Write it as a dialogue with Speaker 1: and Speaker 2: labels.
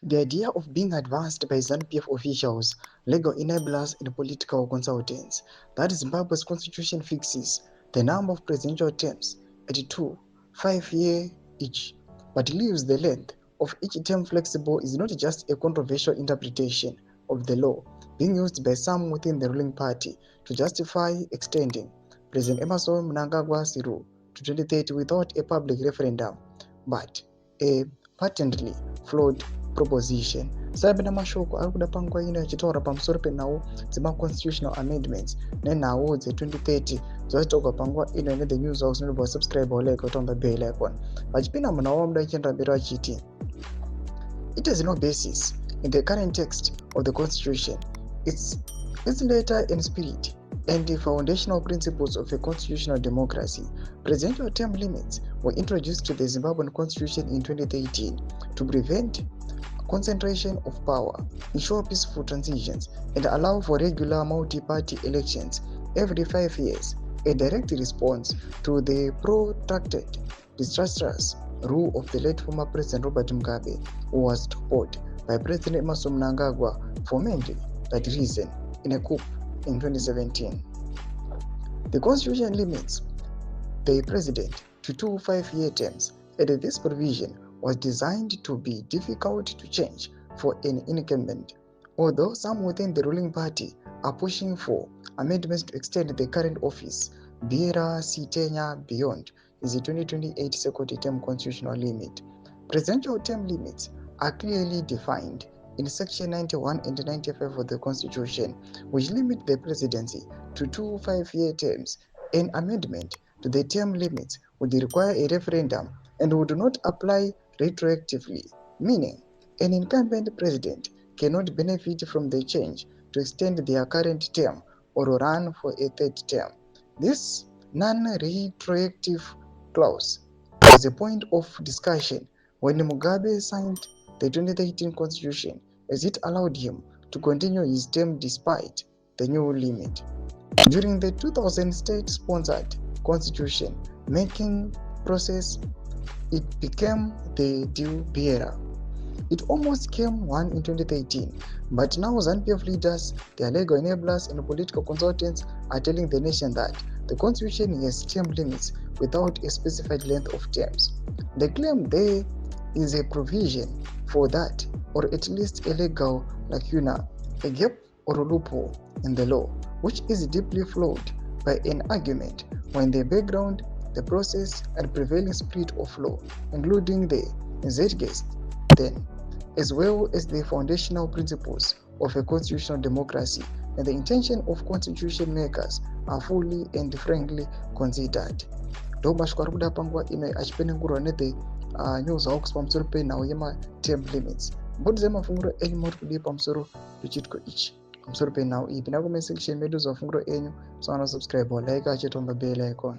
Speaker 1: The idea of being advanced by ZANU-PF officials, legal enablers and political consultants that Zimbabwe's constitution fixes the number of presidential terms at 2, 5-year each, but leaves the length of each term flexible is not just a controversial interpretation of the law being used by some within the ruling party to justify extending President Emerson Mnangagwa's rule to 2030 without a public referendum, but a patently flawed proposition. Sabina mashoko arikuda pangwa ino yachitaura pamusoro penhau dzema-constitutional amendments nenhau dze2030 dzachitogwa pangwa ino ne the news house nobva subscribe like on the bell icon vachipinda munhau wamuda ichienda mberi vachiti it has no basis in the current text of the constitution, its letter and spirit and the foundational principles of a constitutional democracy. Presidential term limits were introduced to the Zimbabwean constitution in 2013 to prevent concentration of power, ensure peaceful transitions, and allow for regular multi-party elections every 5 years, a direct response to the protracted, disastrous rule of the late former President Robert Mugabe, who was toppled by President Emerson Mnangagwa for mainly that reason in a coup in 2017. The constitution limits the president to 2 5-year terms, and this provision was designed to be difficult to change for an incumbent, although some within the ruling party are pushing for amendments to extend the current office Biera Sitenya beyond is the 2028 second term constitutional limit. Presidential term limits are clearly defined in Section 91 and 95 of the Constitution, which limit the presidency to 2 5-year terms. An amendment to the term limits would require a referendum and would not apply retroactively, meaning an incumbent president cannot benefit from the change to extend their current term or run for a third term. This non-retroactive clause was a point of discussion when Mugabe signed the 2013 constitution, as it allowed him to continue his term despite the new limit. During the 2000 state-sponsored constitution making process, it became the due bearer. It almost came one in 2013, but now ZANU-PF leaders, their legal enablers and political consultants are telling the nation that the constitution has term limits without a specified length of terms. They claim there is a provision for that, or at least a legal lacuna, a gap or a loophole in the law, which is deeply flawed by an argument when the background, the process and prevailing spirit of law, including the zeitgeist then, as well as the foundational principles of a constitutional democracy and the intention of constitution makers are fully and frankly considered. Ndomashoko arikuda pangwa ino achipenengurwa nethe news hawks pamusoro penhau yema-term limits. Mbudzi dzemafunguro enyu muri kudii pamusoro pechitiko ichi pamusoro penhau iyi? Pinda comment section medu zvafunguro enyu, musana subscribe or like achitomba bell icon.